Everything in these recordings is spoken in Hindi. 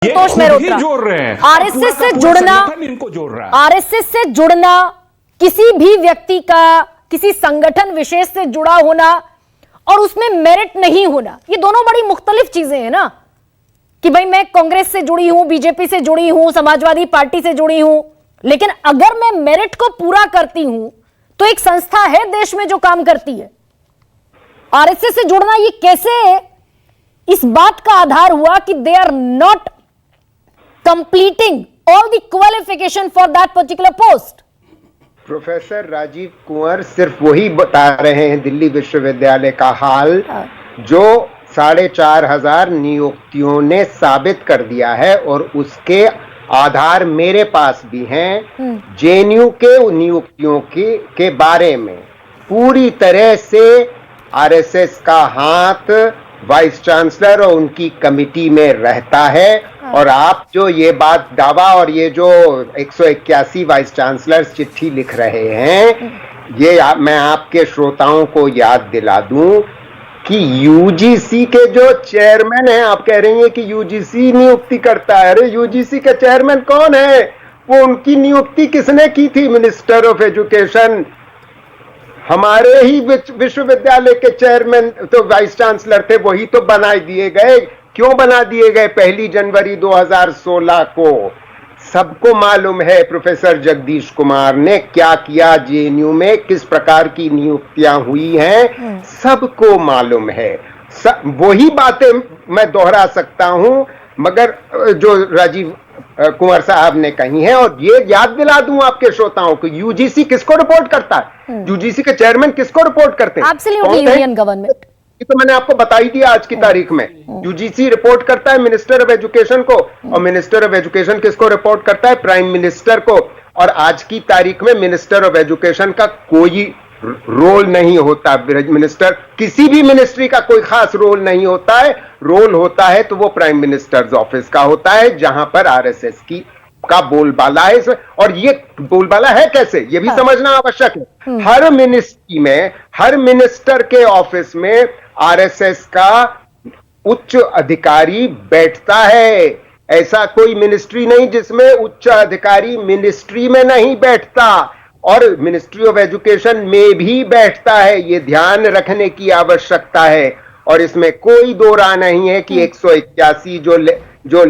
संतोष मेहरोत्रा जोड़ रहे हैं, आरएसएस से जुड़ना, इनको जोड़ रहा है। आरएसएस से जुड़ना, किसी भी व्यक्ति का किसी संगठन विशेष से जुड़ा होना और उसमें मेरिट नहीं होना, ये दोनों बड़ी मुख्तलिफ चीजें हैं ना। कि भाई मैं कांग्रेस से जुड़ी हूं, बीजेपी से जुड़ी हूं, समाजवादी पार्टी से जुड़ी हूं, लेकिन अगर मैं मेरिट को पूरा करती हूं तो एक संस्था है देश में जो काम करती है। आरएसएस से जुड़ना ये कैसे इस बात का आधार हुआ कि they are not completing all the qualification for that particular post. Professor Rajeev Kunwar सिर्फ वही बता रहे हैं दिल्ली विश्वविद्यालय का हाल जो 4,500 नियुक्तियों ने साबित कर दिया है, और उसके आधार मेरे पास भी हैं। जेएनयू के नियुक्तियों के बारे में पूरी तरह से आरएसएस का हाथ वाइस चांसलर और उनकी कमिटी में रहता है। और आप जो ये बात दावा और ये जो 181 वाइस चांसलर चिट्ठी लिख रहे हैं, ये मैं आपके श्रोताओं को याद दिला दूं कि यूजीसी के जो चेयरमैन हैं, आप कह रही हैं कि यूजीसी नियुक्ति करता है। अरे यूजीसी के चेयरमैन कौन है? वो उनकी नियुक्ति किसने की थी? मिनिस्टर ऑफ एजुकेशन, हमारे ही विश्वविद्यालय के चेयरमैन तो वाइस चांसलर थे, वही तो बना दिए गए। क्यों बना दिए गए? 1 जनवरी 2016 को सबको मालूम है प्रोफेसर जगदीश कुमार ने क्या किया जेएनयू में, किस प्रकार की नियुक्तियां हुई हैं, सबको मालूम है। वही बातें मैं दोहरा सकता हूं, मगर जो राजीव कुंवर साहब ने कही है। और ये याद दिला दूं आपके श्रोताओं को, यूजीसी किसको रिपोर्ट करता है? यूजीसी के चेयरमैन किसको रिपोर्ट करते हैं? Absolutely union government. ये तो मैंने आपको बता ही दिया आज की तारीख में। यूजीसी रिपोर्ट करता है मिनिस्टर ऑफ एजुकेशन को, और मिनिस्टर ऑफ एजुकेशन किसको रिपोर्ट करता है? प्राइम मिनिस्टर को। और आज की तारीख में मिनिस्टर ऑफ एजुकेशन का कोई रोल नहीं होता। मिनिस्टर किसी भी मिनिस्ट्री का कोई खास रोल नहीं होता है। रोल होता है तो वो प्राइम मिनिस्टर्स ऑफिस का होता है, जहां पर आरएसएस का बोलबाला है। और ये बोलबाला है कैसे, ये भी समझना आवश्यक है। हर मिनिस्ट्री में, हर मिनिस्टर के ऑफिस में आरएसएस का उच्च अधिकारी बैठता है। ऐसा कोई मिनिस्ट्री नहीं जिसमें उच्च अधिकारी मिनिस्ट्री में नहीं बैठता, और मिनिस्ट्री ऑफ एजुकेशन में भी बैठता है। ये ध्यान रखने की आवश्यकता है। और इसमें कोई दो राय नहीं है कि 181 जो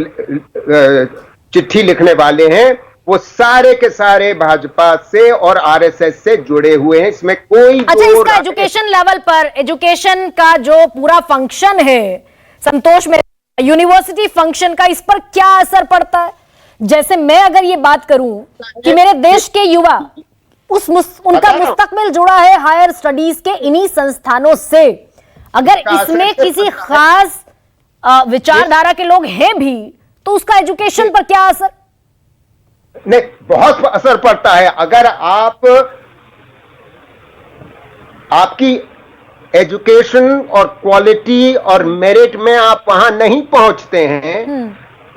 चिट्ठी लिखने वाले हैं वो सारे के सारे भाजपा से और आरएसएस से जुड़े हुए हैं। इसमें कोई अच्छा, इसका एजुकेशन लेवल पर, एजुकेशन का जो पूरा फंक्शन है संतोष में, यूनिवर्सिटी फंक्शन का इस पर क्या असर पड़ता है? जैसे मैं अगर ये बात करूं कि मेरे देश के युवा उनका मुस्तकबिल जुड़ा है हायर स्टडीज के इन्हीं संस्थानों से, अगर इसमें किसी खास विचारधारा के लोग हैं भी, तो उसका एजुकेशन पर क्या असर? नहीं, बहुत असर पड़ता है। अगर आपकी एजुकेशन और क्वालिटी और मेरिट में आप वहां नहीं पहुंचते हैं,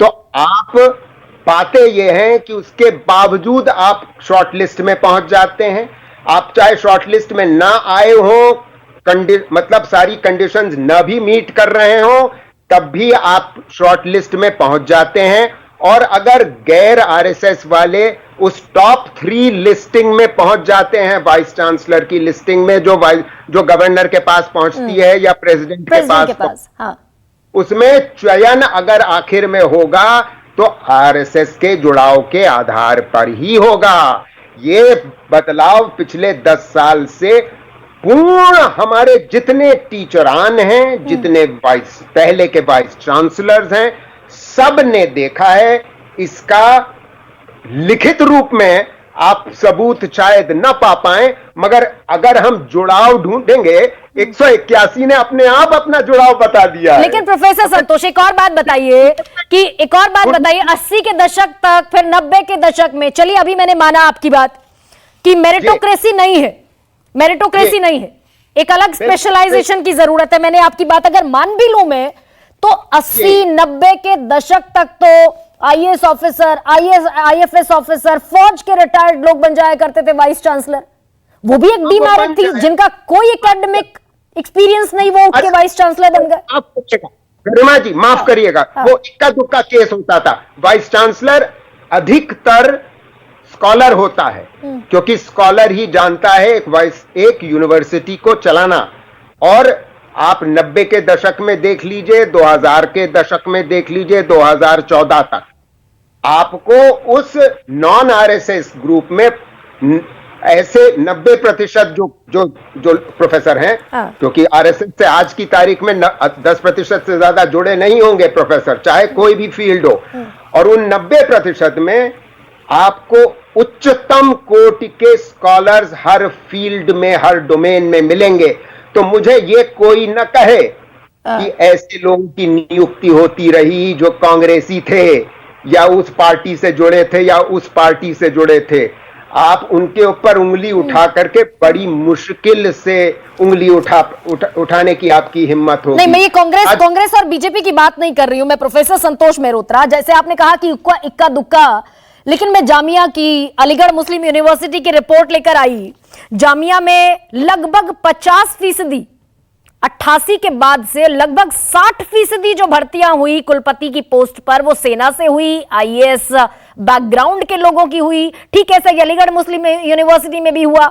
तो आप बातें ये हैं कि उसके बावजूद आप शॉर्टलिस्ट में पहुंच जाते हैं। आप चाहे शॉर्टलिस्ट में ना आए हो, मतलब सारी कंडीशंस ना भी मीट कर रहे हो, तब भी आप शॉर्टलिस्ट में पहुंच जाते हैं। और अगर गैर आरएसएस वाले उस टॉप 3 लिस्टिंग में पहुंच जाते हैं, वाइस चांसलर की लिस्टिंग में जो गवर्नर के पास पहुंचती है या प्रेसिडेंट के पास हाँ। उसमें चयन अगर आखिर में होगा तो आरएसएस के जुड़ाव के आधार पर ही होगा। ये बदलाव पिछले 10 साल से पूर्ण हमारे जितने टीचरान हैं, जितने पहले के वाइस चांसलर्स हैं, सब ने देखा है। इसका लिखित रूप में आप सबूत शायद न पा पाए, मगर अगर हम जुड़ाव ढूंढेंगे, 181 ने अपने आप अपना जुड़ाव बता दिया है। लेकिन प्रोफेसर संतोष, एक और बात बताइए 80 के दशक तक, फिर 90 के दशक में, चलिए अभी मैंने माना आपकी बात कि मेरिटोक्रेसी नहीं है, मेरिटोक्रेसी नहीं है, एक अलग स्पेशलाइजेशन की जरूरत है। मैंने आपकी बात अगर मान भी लूं मैं, तो 80-90 के दशक तक तो आईएएस ऑफिसर, आईएफएस ऑफिसर, फौज के रिटायर्ड लोग बन जाया करते थे वाइस चांसलर। वो भी एक डीमेरिट थी, जिनका कोई एकेडमिक एक्सपीरियंस नहीं, वो उठ के वाइस चांसलर बन गए। गरिमा जी माफ करिएगा, वो इक्का दुक्का केस होता था। वाइस चांसलर अधिकतर स्कॉलर होता है, क्योंकि स्कॉलर ही जानता है एक यूनिवर्सिटी को चलाना। और आप 90 के दशक में देख लीजिए, 2000 के दशक में देख लीजिए, 2014 तक आपको उस नॉन आरएसएस ग्रुप में ऐसे 90% जो प्रोफेसर हैं, क्योंकि आरएसएस से आज की तारीख में 10% से ज्यादा जुड़े नहीं होंगे प्रोफेसर, चाहे कोई भी फील्ड हो। और उन 90% में आपको उच्चतम कोटि के स्कॉलर्स हर फील्ड में, हर डोमेन में मिलेंगे। तो मुझे ये कोई न कहे कि ऐसे लोगों की नियुक्ति होती रही जो कांग्रेसी थे या उस पार्टी से जुड़े थे या उस पार्टी से जुड़े थे। आप उनके ऊपर उंगली उठा करके बड़ी मुश्किल से उंगली उठाने की आपकी हिम्मत होगी। नहीं, मैं ये कांग्रेस और बीजेपी की बात नहीं कर रही हूं, मैं प्रोफेसर संतोष मेहरोत्रा, जैसे आपने कहा कि इक्का दुक्का, लेकिन मैं जामिया की, अलीगढ़ मुस्लिम यूनिवर्सिटी की रिपोर्ट लेकर आई। जामिया में लगभग 50%, 88 के बाद से लगभग 60% जो भर्तियां हुई कुलपति की पोस्ट पर, वो सेना से हुई, आईएएस बैकग्राउंड के लोगों की हुई। ठीक ऐसा ही अलीगढ़ मुस्लिम यूनिवर्सिटी में भी हुआ।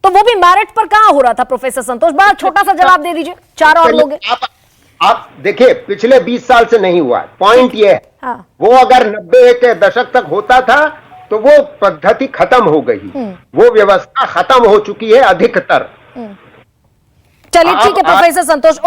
तो वो भी मेरिट पर कहां हो रहा था प्रोफेसर संतोष? बड़ा छोटा सा जवाब दे दीजिए, 4 और लोग। आप देखिए, पिछले 20 साल से नहीं हुआ। पॉइंट ये है, वो अगर 90 के दशक तक होता था तो वो पद्धति खत्म हो गई, वो व्यवस्था खत्म हो चुकी है अधिकतर। चलिए ठीक है प्रोफेसर संतोष।